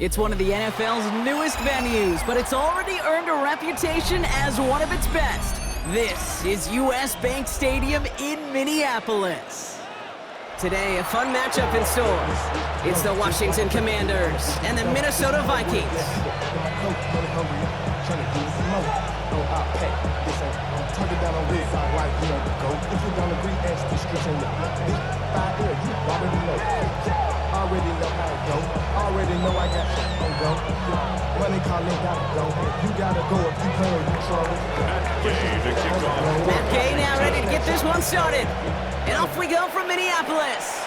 It's one of the NFL's newest venues, but it's already earned a reputation as one of its best. This is US Bank Stadium in Minneapolis. Today, a fun matchup in store. It's the Washington Commanders and the Minnesota Vikings. Already know how it go. Already know I got shit on go. Money calling, gotta go. You gotta go if you play or you trouble. Matt Gay now ready to get this one started. And off we go from Minneapolis.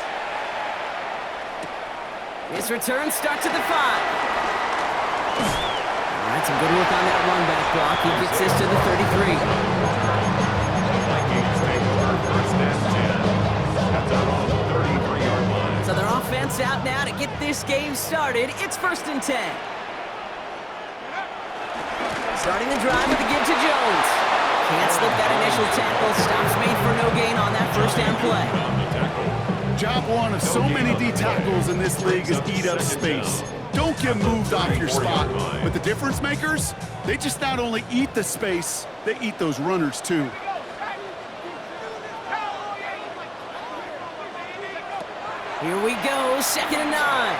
His return starts at the 5. All right, some good work on that run back block. He gets this to the 33. Vikings take over first and 10. That's out on the 33-yard line. So their offense out now to get this game started. It's first and 10. Starting the drive with a give to Jones. Can't slip that initial tackle. Stops made for no gain on that first down play. Job one of so many D tackles in this league is eat up space. Don't get moved off your spot. But the difference makers, they just not only eat the space, they eat those runners too. Here we go, 2nd and 9.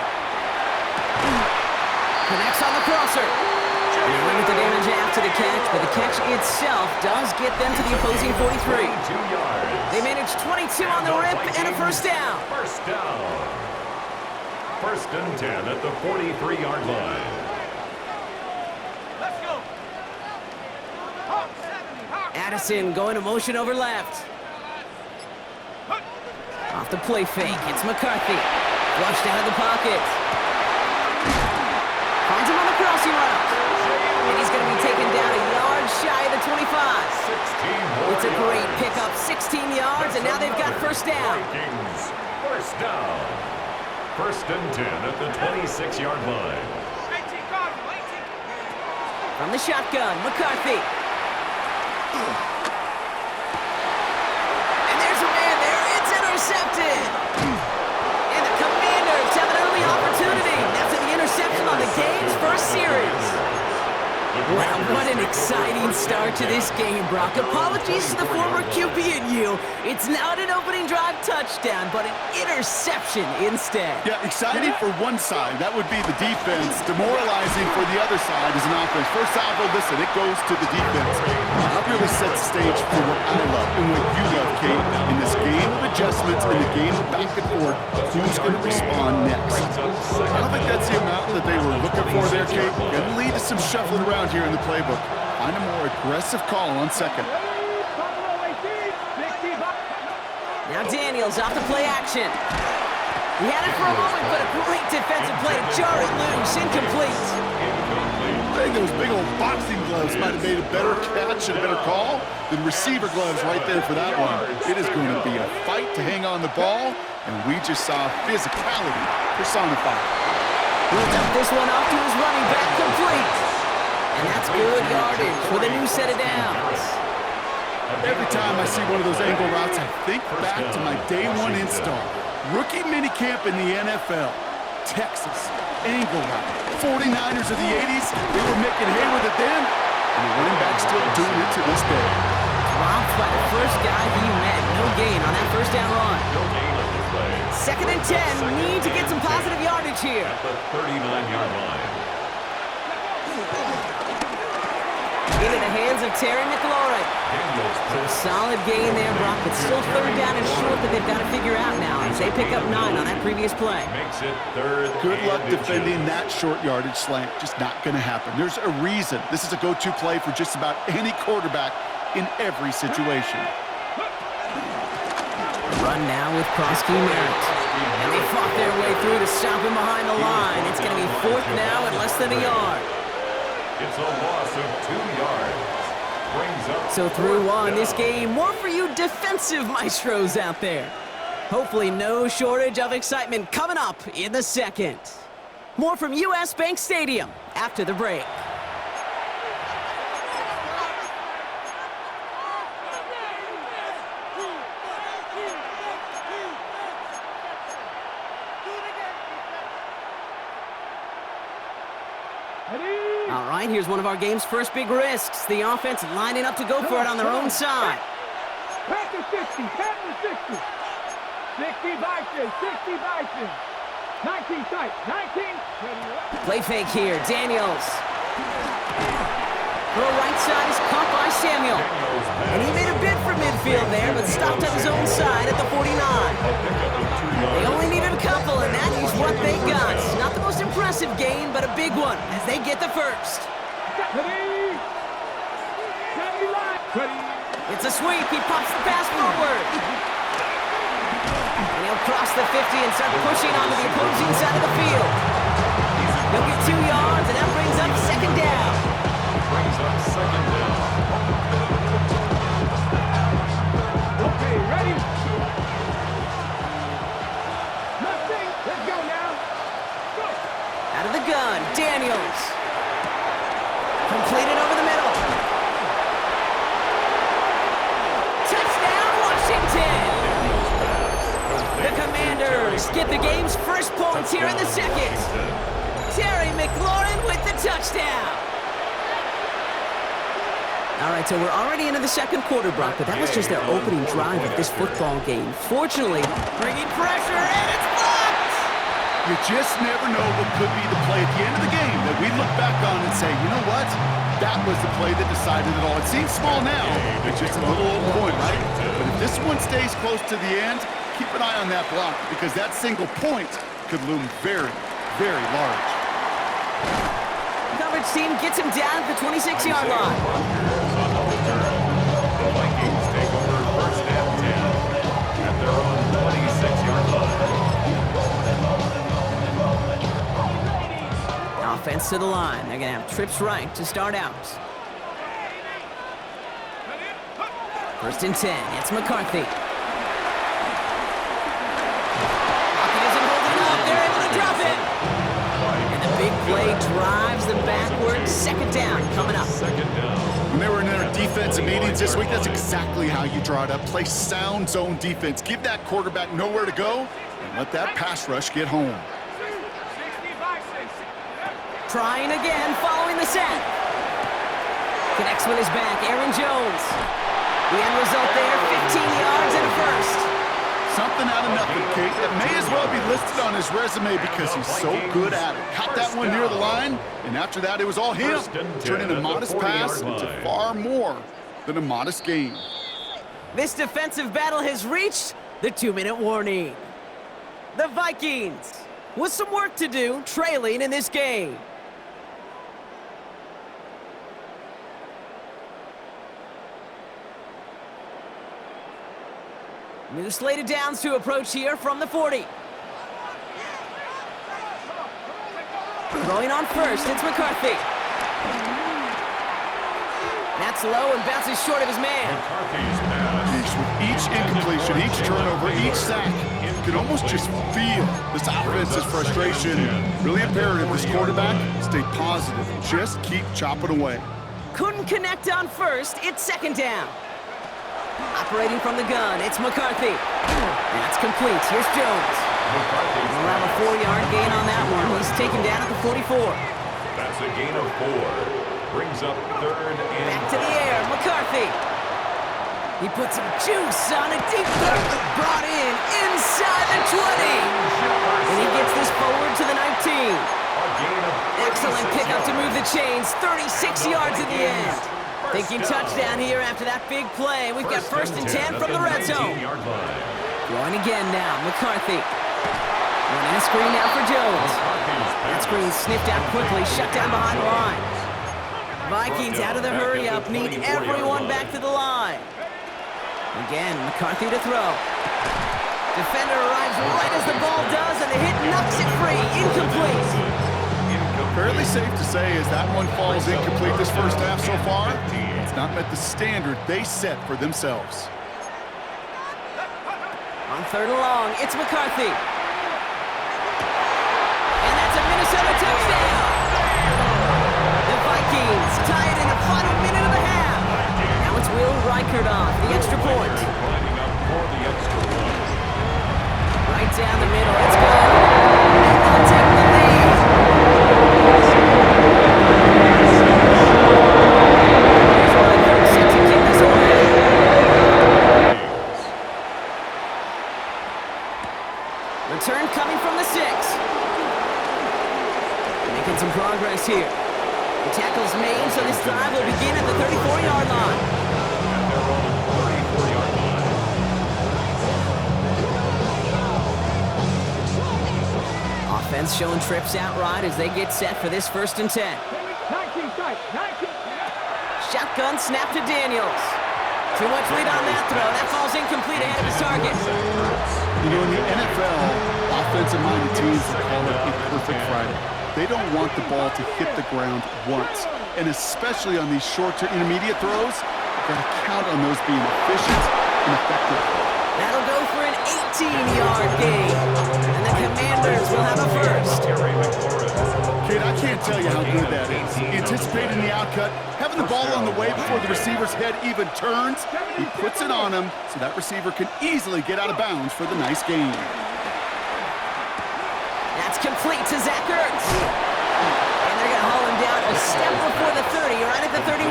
Connects on the crosser. They limit the damage after the catch, but the catch itself does get them to the opposing 43. 2 yards. They manage 22 on the rip and a first down. First down. First and 10 at the 43-yard line. Let's go. Addison going to motion over left. Off the play fake, it's McCarthy. Flushed out of the pocket. Finds him on the crossing route. And he's going to be taken down a yard shy of the 25. 16 It's a great pickup, 16 yards, and now they've got first down. Vikings, first down. First and 10 at the 26-yard line. From the shotgun, McCarthy. And there's a man there. It's intercepted. And the Commanders have an early opportunity after the interception on the game's first series. Wow, what an exciting start to this game, Brock. Apologies to the former QB and you. It's not an opening drive touchdown, but an interception instead. Yeah, exciting for one side. That would be the defense. Demoralizing for the other side is an offense. First salvo, listen, it goes to the defense. That really sets the stage for what I love and what you love, Kate. In this game of adjustments, in the game of back and forth, who's going to respond next? I don't think that's the amount that they were looking for there, Kate. Going to lead to some shuffling around here in the playbook. Find a more aggressive call on second. Now Daniels off the play action. He had it for a moment, but a great defensive play to jar it loose. Incomplete. I think those big old boxing gloves might have made a better catch and a better call than receiver gloves right there for that one. It is going to be a fight to hang on the ball, and we just saw physicality personified. He'll dump this one off to his running back, complete. And that's good yardage with a new set of downs. Every time I see one of those angle routes, I think back to my day one install. Rookie minicamp in the NFL. Texas, angle route. 49ers of the 80s, they were making hay with it then, and the running back's still doing it to this day. Dropped by the first guy he met. No gain on that first down run. No gain on the play. 2nd and 10. Need to get some positive yardage here. At the 39-yard line. Into the hands of Terry McLaurin. So a solid gain there, Brock, but still 3rd down and short that they've got to figure out now as they pick up 9 on that previous play. Makes it 3rd. Good luck defending that short yardage slant. Just not going to happen. There's a reason. This is a go-to play for just about any quarterback in every situation. Run now with Prosky Merritt. And they fought their way through to stop him behind the line. It's going to be 4th now and less than a yard. It's a loss of 2 yards. Brings up So through one, this game, more for you defensive maestros out there. Hopefully no shortage of excitement coming up in the second. More from US Bank Stadium after the break. All right, here's one of our game's first big risks. The offense lining up to go for it on their own side. Pass to 60, pass to 60. 60 Vikings, 60 Vikings. 19 tight, 19. Play fake here, Daniels. Throw right side is caught by Samuel. And he made a bid for midfield there, but stopped on his own side at the 49. They only needed a couple, and that is what they got. Not the most impressive gain, but a big one as they get the first. It's a sweep. He pops the pass forward. And he'll cross the 50 and start pushing onto the opposing side of the field. He'll get 2 yards, and that brings up second down. Okay, ready? Nothing. Let's go now. Go. Out of the gun, Daniels. Completed over the middle. Touchdown, Washington! The Commanders get the game's first points here in the second. Terry McLaurin with the touchdown. All right, so we're already into the second quarter, Brock, but that was just their opening drive of this football game. Fortunately, bringing pressure, and it's blocked! You just never know what could be the play at the end of the game that we look back on and say, you know what? That was the play that decided it all. It seems small now, but just a little old point, right? But if this one stays close to the end, keep an eye on that block because that single point could loom very, very large. Coverage team gets him down at the 26-yard line. The Vikings take over first and 10 at their own 26-yard line. Offense to the line. They're going to have trips right to start out. First and 10. It's McCarthy. Pocket isn't holding up. They're able to drop it. And the big play drives them backwards. Second down coming up. When they were in their defensive meetings this week, that's exactly how you draw it up. Play sound zone defense. Give that quarterback nowhere to go and let that pass rush get home. Trying again, following the set. Connects with his back, Aaron Jones. The end result there, 15 yards and a first. Something out of nothing, Kate. That may as well be listed on his resume because he's so good at it. Caught that one near the line, and after that, it was all him. Turning a modest pass into far more than a modest gain. This defensive battle has reached the 2-minute warning. The Vikings, with some work to do, trailing in this game. New slate of downs to approach here from the 40. Throwing on first, it's McCarthy. That's low and bounces short of his man. With each incompletion, each turnover, each sack, you can almost just feel this offense's frustration. Really imperative this quarterback stay positive. Just keep chopping away. Couldn't connect on first. It's second down. Operating from the gun, it's McCarthy. That's complete. Here's Jones. We'll have a 4-yard gain on that one. He's taken down at the 44. That's a gain of 4. Brings up third and Back to the air, McCarthy. He puts some juice on a deep throw. Brought in inside the 20. And he gets this forward to the 19. Excellent pickup to move the chains. 36 yards at the end. Thinking touchdown here after that big play. We've got first and 10 from the red zone. Going again now, McCarthy. Running a screen now for Jones. That screen sniffed out quickly, shut down behind the line. Vikings out of the hurry-up, need everyone back to the line. Again, McCarthy to throw. Defender arrives right as the ball does, and the hit knocks it free. Incomplete. Fairly safe to say as that one falls incomplete this first half so far, it's not met the standard they set for themselves. On third and long, it's McCarthy. And that's a Minnesota touchdown. The Vikings tie it in the final minute of the half. Now it's Will Reichert off, the extra point. Right down the middle, it's good. And they'll take the lead. Making some progress here. The tackle's made, so this drive will begin at the 34-yard line. At their own 34-yard line. Offense showing trips out right as they get set for this 1st and 10. 19 tight. 19. Shotgun snap to Daniels. Too much lead on that throw. That falls incomplete ahead of his target. You know, in the NFL, offensive-minded teams will call it a perfect Friday. They don't want the ball to hit the ground once. And especially on these short to intermediate throws, you've got to count on those being efficient and effective. That'll go for an 18-yard gain. And the Commanders will have a first. Kid, I can't tell you how good that is. Anticipating the outcut, having the ball on the way before the receiver's head even turns, he puts it on him so that receiver can easily get out of bounds for the nice gain. That's complete to Zach Ertz. And they're going to haul him down a step before the 30, right at the 31.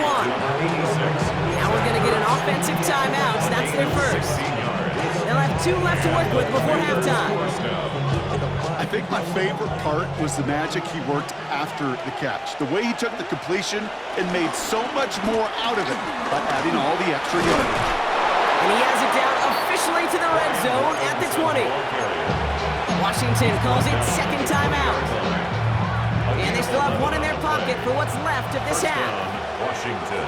Now we're going to get an offensive timeout. So that's their first. They'll have 2 left to work with before halftime. I think my favorite part was the magic he worked after the catch. The way he took the completion and made so much more out of it by adding all the extra yardage. And he has it down officially to the red zone at the 20. Washington calls it 2nd timeout. And they still have 1 in their pocket for what's left of this half. Washington.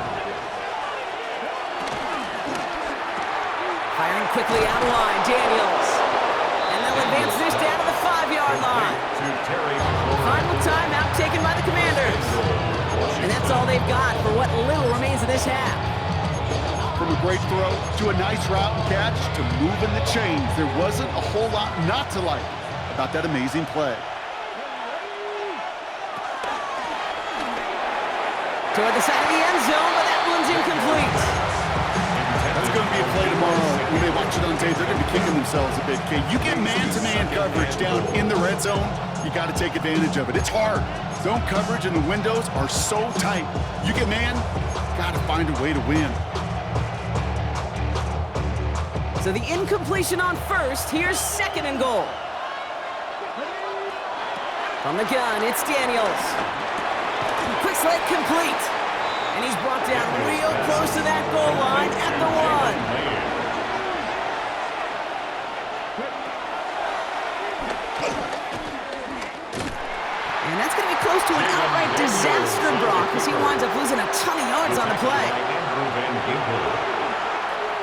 Firing quickly out of line, Daniels. And they'll advance this down to the 5-yard line. Final timeout taken by the Commanders. And that's all they've got for what little remains of this half. From a great throw to a nice route and catch to moving the chains, there wasn't a whole lot not to like about that amazing play. Toward the side of the end zone, but that one's incomplete. That's going to be a play tomorrow. When they watch it on tape, they're going to be kicking themselves a bit. Okay, you get man-to-man coverage down in the red zone, you got to take advantage of it. It's hard. Zone coverage and the windows are so tight. You get man, got to find a way to win. So the incompletion on first, here's 2nd and goal. From the gun, it's Daniels. Quick slant complete. And he's brought down real close to that goal line at the 1. And that's going to be close to an outright disaster, Brock, as he winds up losing a ton of yards on the play.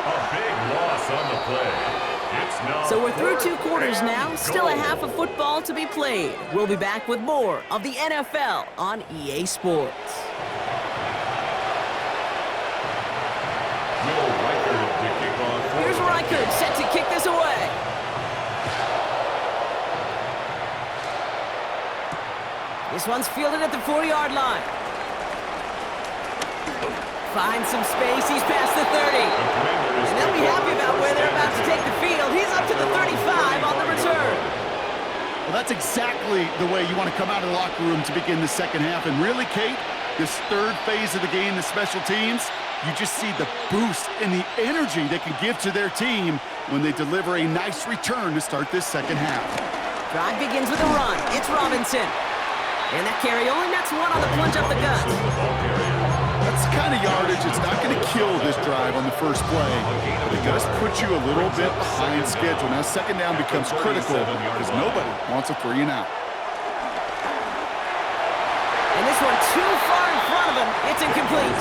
A big loss on the play. So we're through 2 quarters now, still a half of football to be played. We'll be back with more of the NFL on EA Sports. Here's Reichert set to kick this away. This one's fielded at the 4-yard line. Finds some space, he's past the 30. And they'll be happy about where they're about to take the field. He's up to the 35 on the return. Well, that's exactly the way you want to come out of the locker room to begin the second half. And really, Kate, this 3rd phase of the game, the special teams, you just see the boost and the energy they can give to their team when they deliver a nice return to start this second half. Drive begins with a run. It's Robinson. And that carry only nets 1 on the plunge up the gut. That's the kind of yardage it's not going to kill this drive on the first play, but it does put you a little bit behind schedule. Now, second down becomes critical because nobody wants a 3 and out. And this one too far in front of him. It's incomplete.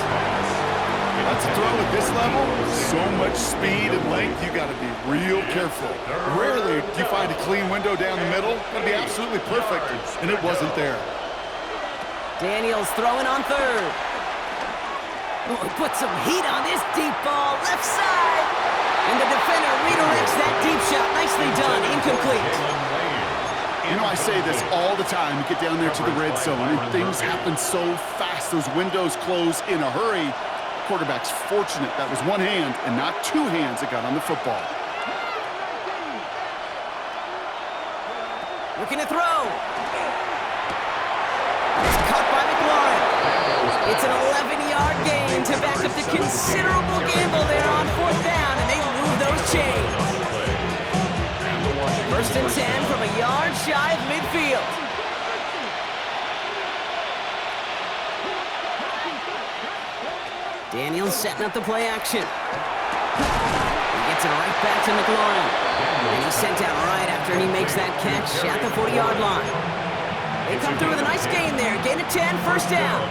That's a throw at this level. So much speed and length, you got to be real careful. Rarely do you find a clean window down the middle. That'd be absolutely perfect, and it wasn't there. Daniels throwing on 3rd. Oh, put some heat on this deep ball, left side. And the defender redirects that deep shot. Nicely done, incomplete. You know, I say this all the time. You get down there to the red zone, and things happen so fast. Those windows close in a hurry. The quarterback's fortunate that was 1 hand and not 2 hands that got on the football. Looking to throw. It's caught by McLaurin. It's an 11-yard gain to back up the considerable gamble there on 4th down, and they move those chains. 1st and 10 from a yard shy of midfield. Daniels setting up the play action. He gets it right back to McLaurin. And he's sent out right after he makes that catch at the 40-yard line. They come through with a nice gain there. Gain of 10, first down.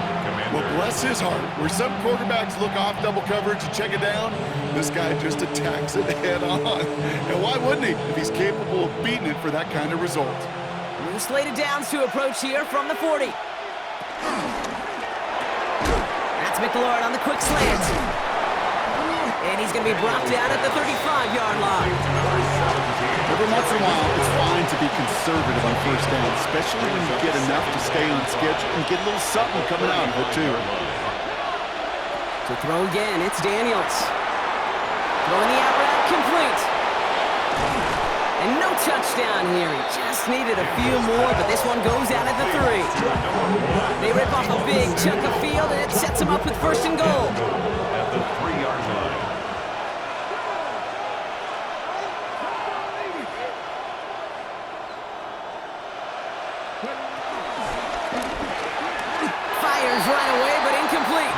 Well, bless his heart. Where some quarterbacks look off double coverage and check it down, this guy just attacks it head on. And why wouldn't he if he's capable of beating it for that kind of result? New slated downs to approach here from the 40. That's McLaurin on the quick slant. And he's going to be brought down at the 35-yard line. Every once in a while, it's fine to be conservative on first down, especially when you get enough to stay on schedule and get a little something coming out of it, too. To throw again, it's Daniels. Throwing the out route complete. And no touchdown here. He just needed a few more, but this one goes out at the 3. They rip off a big chunk of field, and it sets them up with first and goal. At the 3-yard line. Fires right away, but incomplete.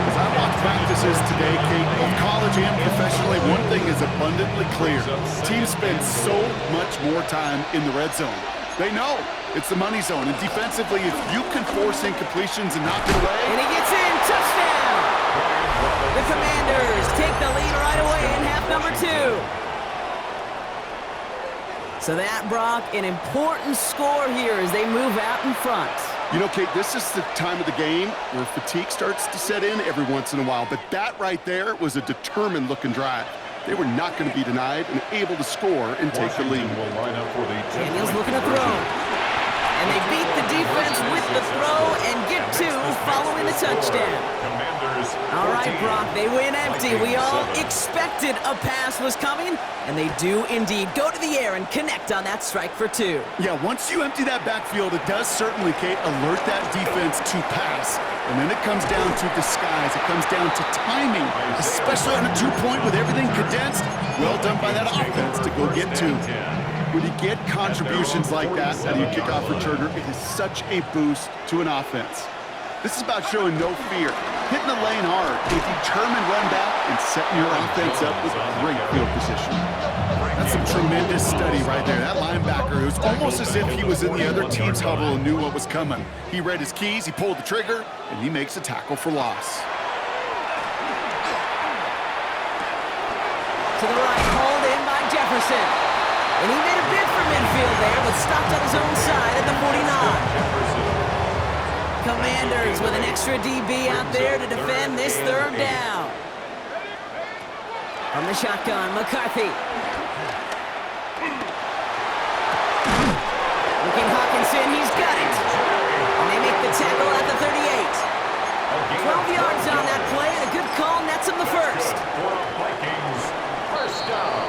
As I watch practices today, Kate, both college and professionally, one thing is abundantly clear. Teams spend so much more time in the red zone. They know it's the money zone, and defensively, if you can force incompletions and knock it away... And he gets in, touchdown! The Commanders take the lead right away in half number 2. So that, Brock, an important score here as they move out in front. You know, Kate, this is the time of the game where fatigue starts to set in every once in a while, but that right there was a determined-looking drive. They were not going to be denied and able to score and take the lead. Daniels looking to throw. And they beat the defense with the throw and get 2 following the touchdown. All right, Brock, they win empty. We all expected a pass was coming, and they do indeed go to the air and connect on that strike for 2. Yeah, once you empty that backfield, it does certainly, Kate, alert that defense to pass. And then it comes down to disguise. It comes down to timing, especially on a 2-point with everything condensed. Well done by that offense to go get 2. When you get contributions like that out of your kickoff returner, it is such a boost to an offense. This is about showing no fear, hitting the lane hard, a determined run back, and setting your offense up with great field position. That's some tremendous study right there. That linebacker, it was almost as if he was in the other team's huddle and knew what was coming. He read his keys, he pulled the trigger, and he makes a tackle for loss. To the right, hauled in by Jefferson. And he made a bid for midfield there, but stopped on his own side at the 49. Commanders with an extra DB out there to defend this third down. From the shotgun, McCarthy. Looking Hawkinson, he's got it. And they make the tackle at the 38. 12 yards on that play, and a good call nets him the first. Vikings, first down.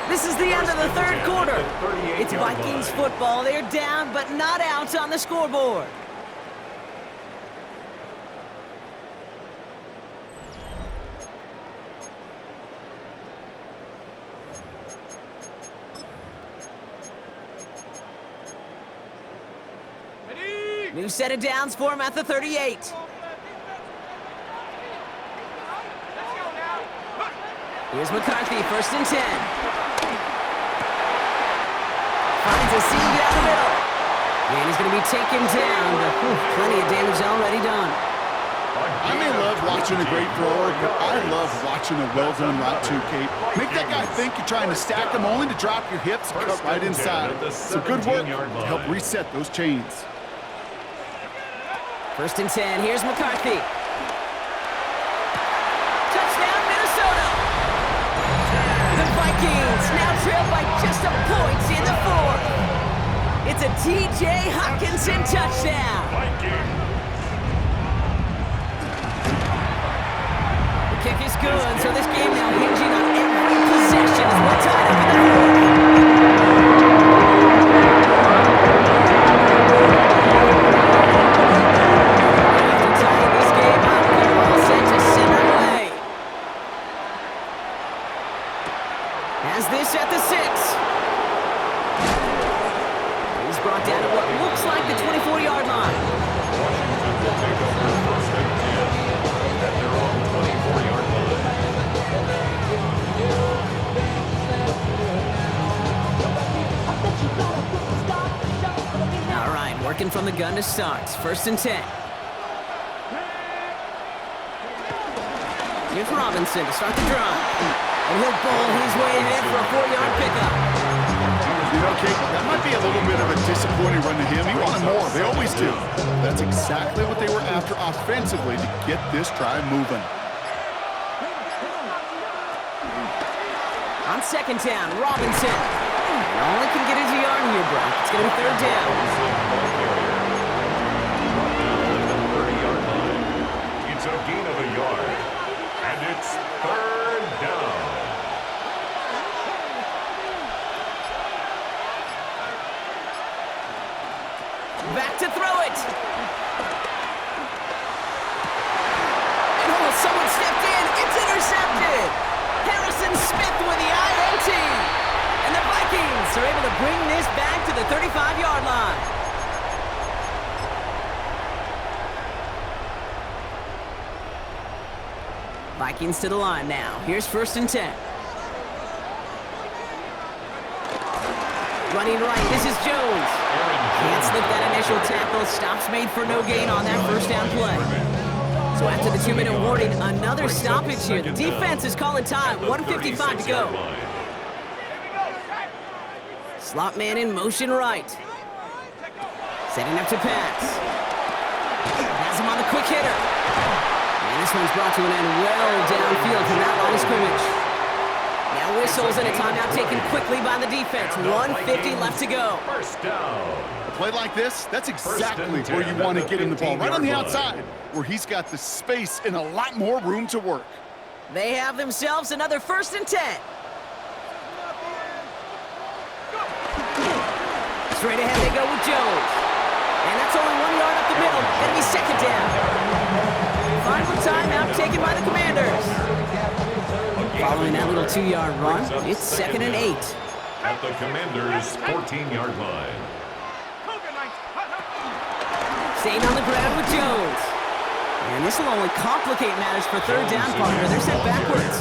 This is the end of the third quarter. It's Vikings football. They're down, but not out on the scoreboard. New set of downs for him at the 38. Here's McCarthy, first and 10. Finds a seam down the middle. And he's going to be taken down, but plenty of damage already done. I may love watching a great thrower, but I love watching a well-done route too, Kate. Make that guy think you're trying to stack him only to drop your hips and cut right inside. Some good work to help reset those chains. First and 10, here's McCarthy. Touchdown, Minnesota! The Vikings now trail by just a point in the fourth. It's a T.J. Hawkinson touchdown. The kick is good, so this game now hinging on every possession as we're tied up in the fourth. This at the 6. He's brought down to what looks like the 24-yard line. from the gun to start. It's 1st and 10. Here's Robinson to start the drive. And he'll bowl his way ahead for a 4-yard pickup. You know, Kate, that might be a little bit of a disappointing run to him. He wanted more. They always do. That's exactly what they were after offensively to get this drive moving. On 2nd down, Robinson. Only can get his yard here, Brock. It's going to be 3rd down. 30-yard line. It's a gain of a yard. And it's 3rd down. Back to throw it. And someone stepped in. It's intercepted. Harrison Smith with the INT. And the Vikings are able to bring this back to the 35-yard line. Vikings to the line now. Here's 1st and 10. Running right, this is Jones. Can't slip that initial tackle. Stops made for no gain on that 1st down play. So after the 2-minute warning, another stoppage here. The defense is calling time. 1:55 to go. Slot man in motion right. Setting up to pass. Has him on the quick hitter. And this one's brought to an end well downfield from that line of scrimmage. Now whistles and a timeout taken quickly by the defense. 1:50 left to go. 1st down. A play like this, that's exactly where you want to get him the ball. Right on the outside, where he's got the space and a lot more room to work. They have themselves another 1st and 10. Straight ahead they go with Jones. And that's only 1 yard up the middle. Gonna be 2nd down. Final timeout taken by the Commanders. Following that little 2-yard run, it's 2nd and 8. At the Commanders' 14-yard line. Staying on the ground with Jones. And this will only complicate matters for 3rd down, partner. They're sent backwards.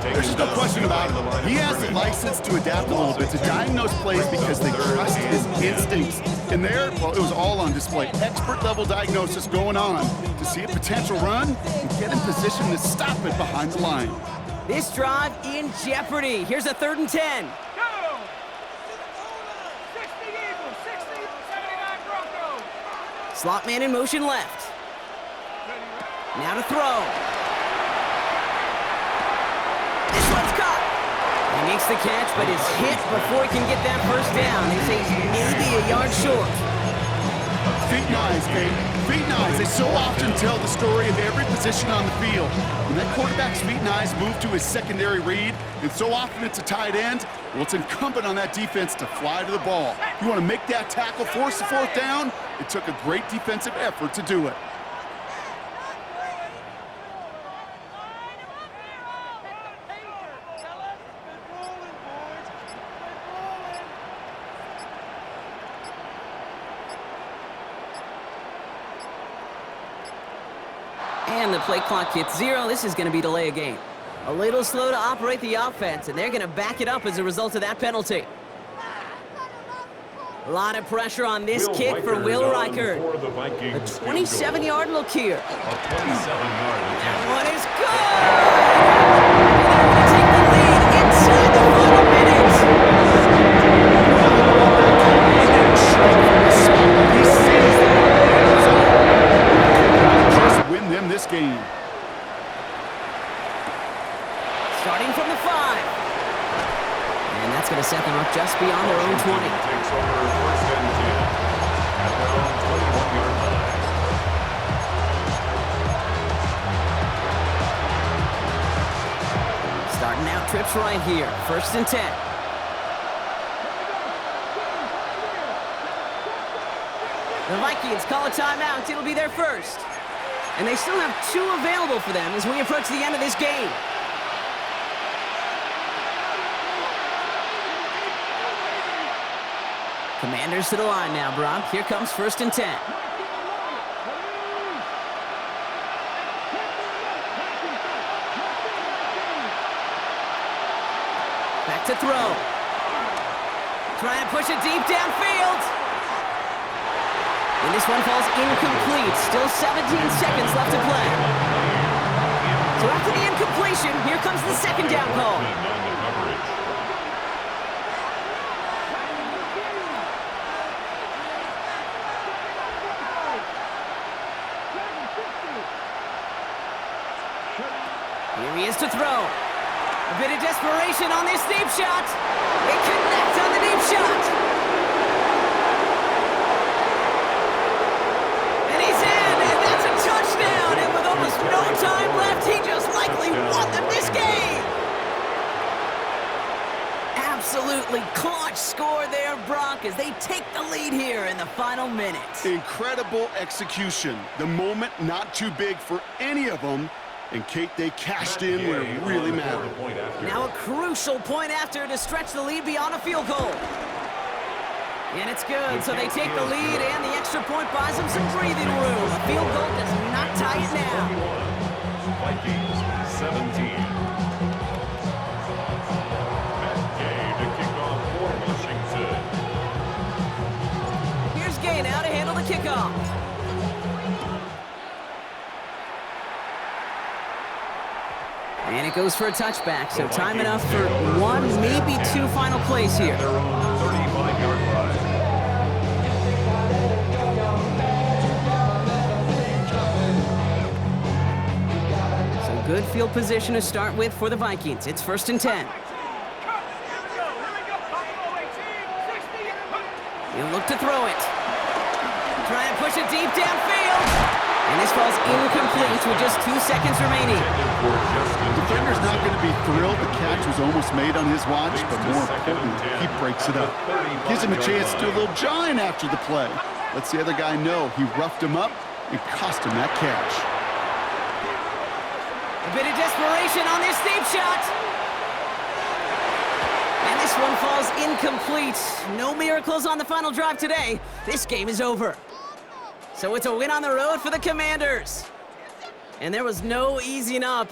There's just no question about it. He has the license to adapt a little bit, to diagnose plays because they trust his instincts. And there, well, it was all on display. Expert-level diagnosis going on to see a potential run and get in position to stop it behind the line. This drive in jeopardy. Here's a 3rd and 10. Slot man in motion left. Now to throw. This one's caught. He makes the catch, but is hit before he can get that 1st down. They say he's maybe a yard short. Feet and eyes, Kate. Feet and eyes. They so often tell the story of every position on the field. When that quarterback's feet and eyes move to his secondary read, and so often it's a tight end, well, it's incumbent on that defense to fly to the ball. You want to make that tackle, force the 4th down? It took a great defensive effort to do it. And the play clock hits 0. This is going to be delay a game. A little slow to operate the offense, and they're going to back it up as a result of that penalty. A lot of pressure on this kick for Will Reichert. A 27-yard look here. A 27-yard attempt. That one is good! Take the lead inside the final minutes. Just win them this game. Starting from the 5. And that's going to set them up just beyond their own 20. Takes over 1st and 10 at their own 21-yard line. Starting out trips right here. 1st and 10. The Vikings call a timeout. It'll be their 1st. And they still have 2 available for them as we approach the end of this game. Commanders to the line now, Brock. Here comes 1st and 10. Back to throw. Trying to push it deep downfield. And this one falls incomplete. Still 17 seconds left to play. So after the incompletion, here comes the second down call. Here he is to throw. A bit of desperation on this deep shot. It connects on the deep shot. And he's in, and that's a touchdown. And with almost no time left, he just likely won them this game. Absolutely clutch score there, Brock, as they take the lead here in the final minute. Incredible execution. The moment not too big for any of them. And Kate, they cashed in where it really mattered. Now a crucial point after to stretch the lead beyond a field goal. And it's good, so they take the lead, and the extra point buys them some breathing room. A field goal does not tie it now. Vikings 17. Matt Gay to kick off for Washington. Here's Gay now to handle the kickoff. And it goes for a touchback, so time enough for one, maybe two final plays here. Their own 35-yard line. So good field position to start with for the Vikings. It's 1st and 10. He'll look to throw it. Try and push it deep downfield. And this falls incomplete with just 2 seconds remaining. The defender's not going to be thrilled the catch was almost made on his watch, but more importantly, he breaks it up. Gives him a chance to do a little jawing after the play. Lets the other guy know he roughed him up and cost him that catch. A bit of desperation on this deep shot. And this one falls incomplete. No miracles on the final drive today. This game is over. So it's a win on the road for the Commanders. And there was no easing up.